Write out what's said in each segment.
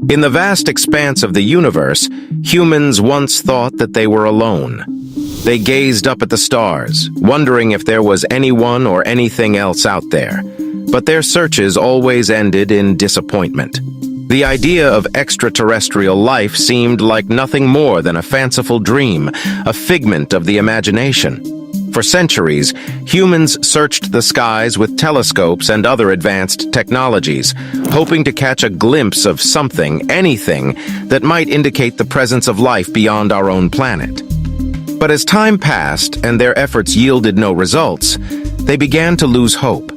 In the vast expanse of the universe, humans once thought that they were alone. They gazed up at the stars, wondering if there was anyone or anything else out there. But their searches always ended in disappointment. The idea of extraterrestrial life seemed like nothing more than a fanciful dream, a figment of the imagination. For centuries, humans searched the skies with telescopes and other advanced technologies, hoping to catch a glimpse of something, anything, that might indicate the presence of life beyond our own planet. But as time passed and their efforts yielded no results, they began to lose hope.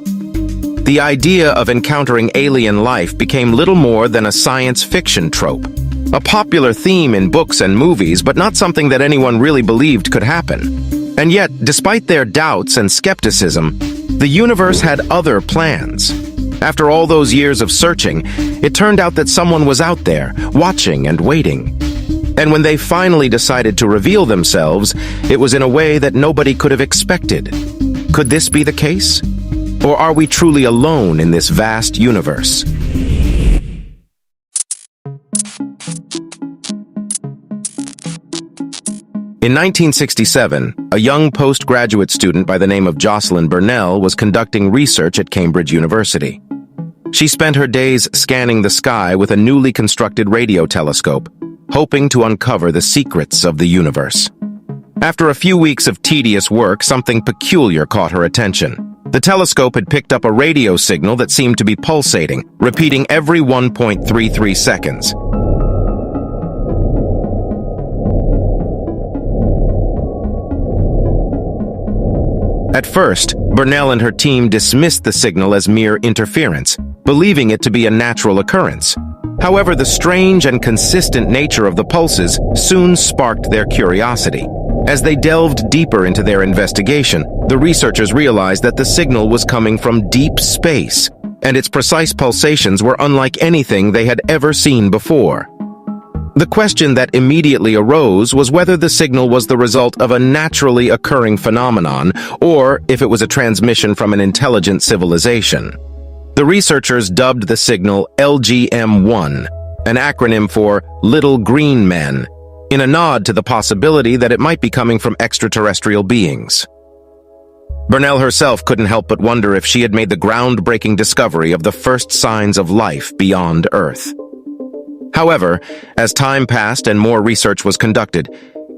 The idea of encountering alien life became little more than a science fiction trope, a popular theme in books and movies, but not something that anyone really believed could happen. And yet, despite their doubts and skepticism, the universe had other plans. After all those years of searching, it turned out that someone was out there, watching and waiting. And when they finally decided to reveal themselves, it was in a way that nobody could have expected. Could this be the case? Or are we truly alone in this vast universe? In 1967, a young postgraduate student by the name of Jocelyn Burnell was conducting research at Cambridge University. She spent her days scanning the sky with a newly constructed radio telescope, hoping to uncover the secrets of the universe. After a few weeks of tedious work, something peculiar caught her attention. The telescope had picked up a radio signal that seemed to be pulsating, repeating every 1.33 seconds. At first, Burnell and her team dismissed the signal as mere interference, believing it to be a natural occurrence. However, the strange and consistent nature of the pulses soon sparked their curiosity. As they delved deeper into their investigation, the researchers realized that the signal was coming from deep space, and its precise pulsations were unlike anything they had ever seen before. The question that immediately arose was whether the signal was the result of a naturally occurring phenomenon, or if it was a transmission from an intelligent civilization. The researchers dubbed the signal LGM-1, an acronym for Little Green Men, in a nod to the possibility that it might be coming from extraterrestrial beings. Burnell herself couldn't help but wonder if she had made the groundbreaking discovery of the first signs of life beyond Earth. However, as time passed and more research was conducted,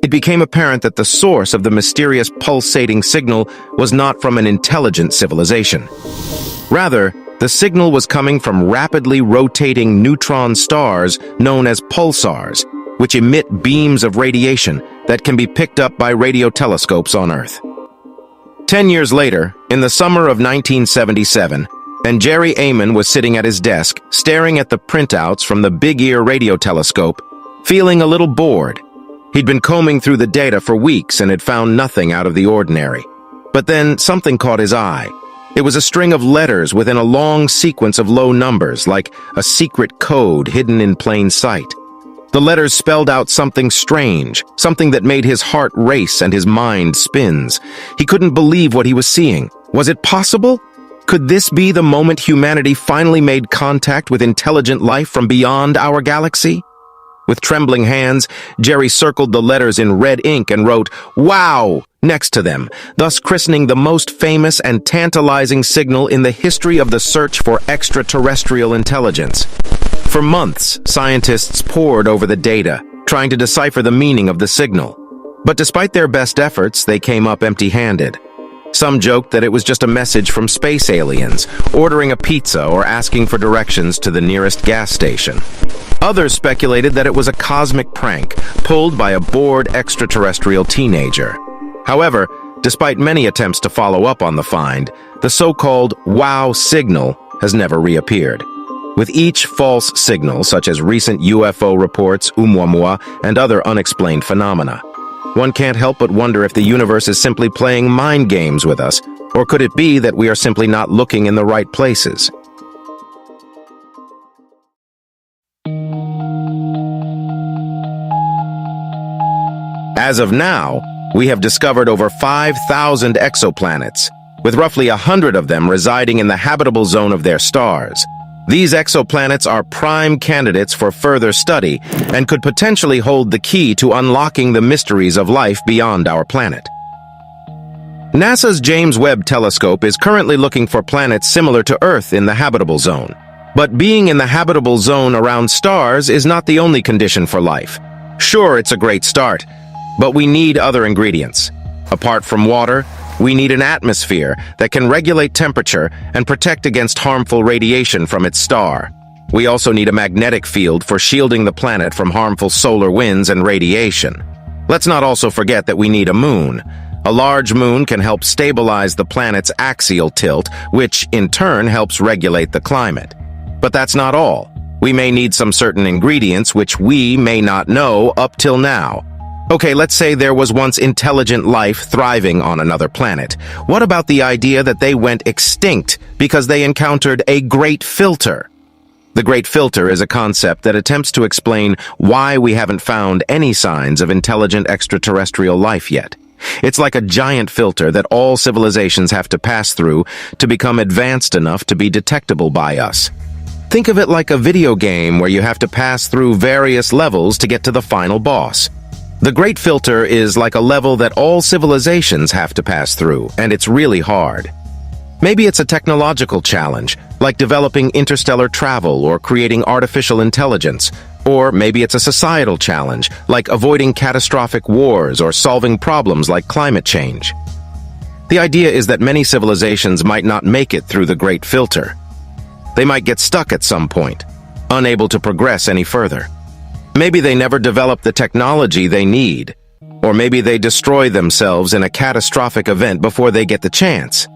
it became apparent that the source of the mysterious pulsating signal was not from an intelligent civilization. Rather, the signal was coming from rapidly rotating neutron stars known as pulsars, which emit beams of radiation that can be picked up by radio telescopes on Earth. 10 years later, in the summer of 1977, and Jerry Amon was sitting at his desk, staring at the printouts from the Big Ear radio telescope, feeling a little bored. He'd been combing through the data for weeks and had found nothing out of the ordinary. But then something caught his eye. It was a string of letters within a long sequence of low numbers, like a secret code hidden in plain sight. The letters spelled out something strange, something that made his heart race and his mind spins. He couldn't believe what he was seeing. Was it possible? Could this be the moment humanity finally made contact with intelligent life from beyond our galaxy? With trembling hands, Jerry circled the letters in red ink and wrote, "Wow!" next to them, thus christening the most famous and tantalizing signal in the history of the search for extraterrestrial intelligence. For months, scientists pored over the data, trying to decipher the meaning of the signal. But despite their best efforts, they came up empty-handed. Some joked that it was just a message from space aliens, ordering a pizza or asking for directions to the nearest gas station. Others speculated that it was a cosmic prank, pulled by a bored extraterrestrial teenager. However, despite many attempts to follow up on the find, the so-called wow signal has never reappeared. With each false signal, such as recent UFO reports, Oumuamua, and other unexplained phenomena, one can't help but wonder if the universe is simply playing mind games with us, or could it be that we are simply not looking in the right places? As of now, we have discovered over 5,000 exoplanets, with roughly 100 of them residing in the habitable zone of their stars. These exoplanets are prime candidates for further study and could potentially hold the key to unlocking the mysteries of life beyond our planet. NASA's James Webb Telescope is currently looking for planets similar to Earth in the habitable zone. But being in the habitable zone around stars is not the only condition for life. Sure, it's a great start, but we need other ingredients. Apart from water, we need an atmosphere that can regulate temperature and protect against harmful radiation from its star. We also need a magnetic field for shielding the planet from harmful solar winds and radiation. Let's not also forget that we need a moon. A large moon can help stabilize the planet's axial tilt, which in turn helps regulate the climate. But that's not all. We may need some certain ingredients which we may not know up till now. Okay, let's say there was once intelligent life thriving on another planet. What about the idea that they went extinct because they encountered a great filter? The Great Filter is a concept that attempts to explain why we haven't found any signs of intelligent extraterrestrial life yet. It's like a giant filter that all civilizations have to pass through to become advanced enough to be detectable by us. Think of it like a video game where you have to pass through various levels to get to the final boss. The Great Filter is like a level that all civilizations have to pass through, and it's really hard. Maybe it's a technological challenge, like developing interstellar travel or creating artificial intelligence. Or maybe it's a societal challenge, like avoiding catastrophic wars or solving problems like climate change. The idea is that many civilizations might not make it through the Great Filter. They might get stuck at some point, unable to progress any further. Maybe they never develop the technology they need, or maybe they destroy themselves in a catastrophic event before they get the chance.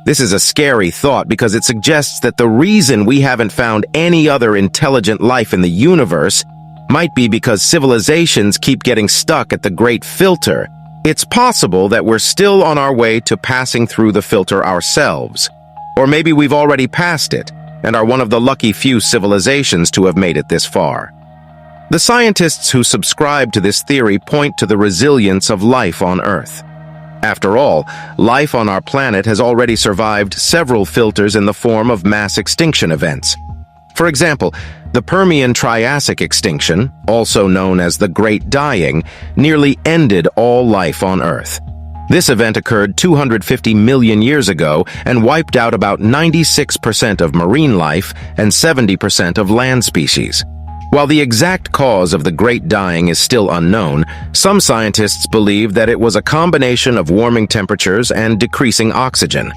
This is a scary thought because it suggests that the reason we haven't found any other intelligent life in the universe might be because civilizations keep getting stuck at the Great Filter. It's possible that we're still on our way to passing through the filter ourselves. Or maybe we've already passed it and are one of the lucky few civilizations to have made it this far. The scientists who subscribe to this theory point to the resilience of life on Earth. After all, life on our planet has already survived several filters in the form of mass extinction events. For example, the Permian-Triassic extinction, also known as the Great Dying, nearly ended all life on Earth. This event occurred 250 million years ago and wiped out about 96% of marine life and 70% of land species. While the exact cause of the Great Dying is still unknown, some scientists believe that it was a combination of warming temperatures and decreasing oxygen.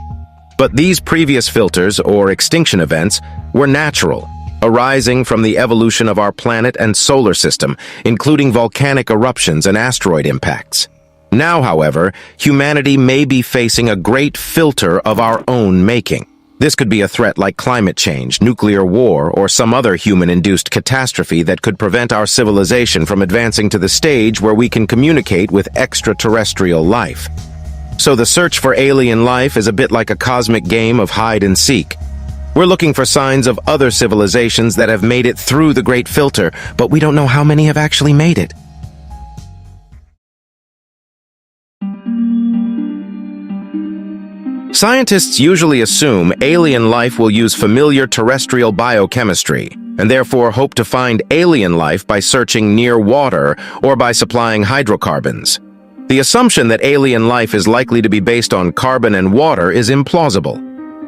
But these previous filters, or extinction events, were natural, arising from the evolution of our planet and solar system, including volcanic eruptions and asteroid impacts. Now, however, humanity may be facing a great filter of our own making. This could be a threat like climate change, nuclear war, or some other human-induced catastrophe that could prevent our civilization from advancing to the stage where we can communicate with extraterrestrial life. So the search for alien life is a bit like a cosmic game of hide and seek. We're looking for signs of other civilizations that have made it through the Great Filter, but we don't know how many have actually made it. Scientists usually assume alien life will use familiar terrestrial biochemistry, and therefore hope to find alien life by searching near water or by supplying hydrocarbons. The assumption that alien life is likely to be based on carbon and water is implausible.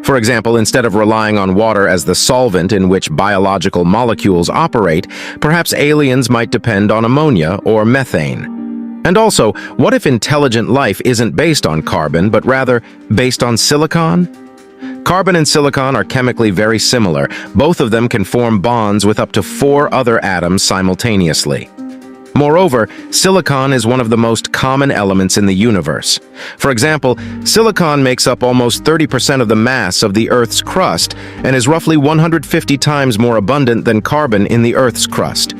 For example, instead of relying on water as the solvent in which biological molecules operate, perhaps aliens might depend on ammonia or methane. And also, what if intelligent life isn't based on carbon, but rather based on silicon? Carbon and silicon are chemically very similar. Both of them can form bonds with up to 4 other atoms simultaneously. Moreover, silicon is one of the most common elements in the universe. For example, silicon makes up almost 30% of the mass of the Earth's crust and is roughly 150 times more abundant than carbon in the Earth's crust.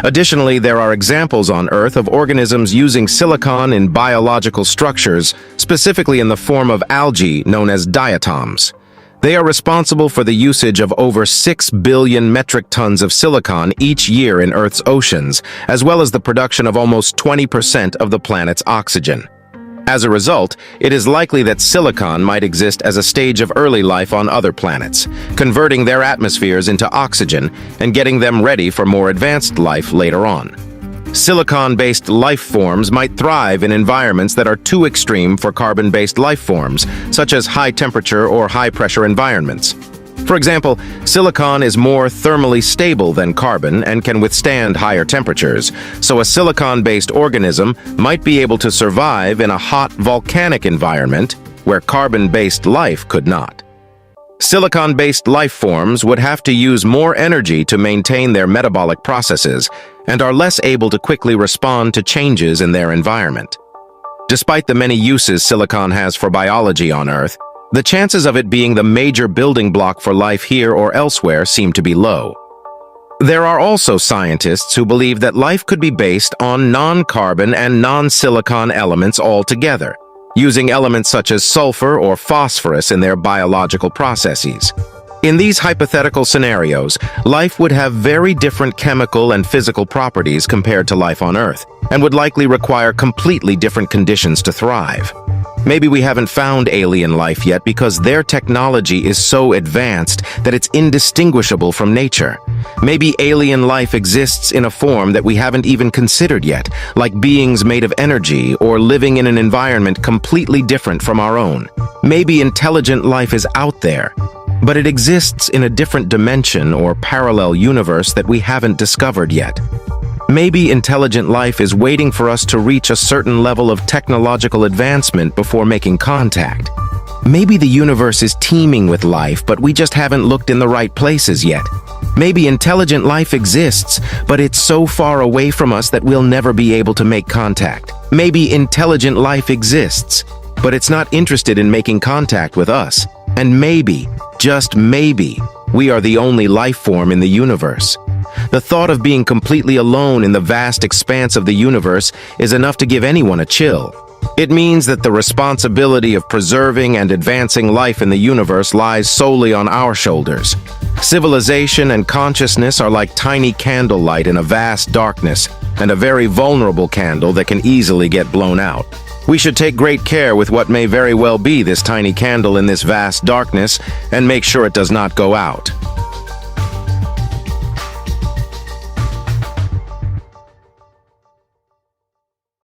Additionally, there are examples on Earth of organisms using silicon in biological structures, specifically in the form of algae known as diatoms. They are responsible for the usage of over 6 billion metric tons of silicon each year in Earth's oceans, as well as the production of almost 20% of the planet's oxygen. As a result, it is likely that silicon might exist as a stage of early life on other planets, converting their atmospheres into oxygen and getting them ready for more advanced life later on. Silicon-based life forms might thrive in environments that are too extreme for carbon-based life forms, such as high-temperature or high-pressure environments. For example, silicon is more thermally stable than carbon and can withstand higher temperatures, so a silicon-based organism might be able to survive in a hot volcanic environment where carbon-based life could not. Silicon-based life forms would have to use more energy to maintain their metabolic processes and are less able to quickly respond to changes in their environment. Despite the many uses silicon has for biology on Earth, the chances of it being the major building block for life here or elsewhere seem to be low. There are also scientists who believe that life could be based on non-carbon and non-silicon elements altogether, using elements such as sulfur or phosphorus in their biological processes. In these hypothetical scenarios, life would have very different chemical and physical properties compared to life on Earth, and would likely require completely different conditions to thrive. Maybe we haven't found alien life yet because their technology is so advanced that it's indistinguishable from nature. Maybe alien life exists in a form that we haven't even considered yet, like beings made of energy or living in an environment completely different from our own. Maybe intelligent life is out there, but it exists in a different dimension or parallel universe that we haven't discovered yet. Maybe intelligent life is waiting for us to reach a certain level of technological advancement before making contact. Maybe the universe is teeming with life, but we just haven't looked in the right places yet. Maybe intelligent life exists, but it's so far away from us that we'll never be able to make contact. Maybe intelligent life exists, but it's not interested in making contact with us. And maybe, just maybe, we are the only life form in the universe. The thought of being completely alone in the vast expanse of the universe is enough to give anyone a chill. It means that the responsibility of preserving and advancing life in the universe lies solely on our shoulders. Civilization and consciousness are like tiny candlelight in a vast darkness, and a very vulnerable candle that can easily get blown out. We should take great care with what may very well be this tiny candle in this vast darkness and make sure it does not go out.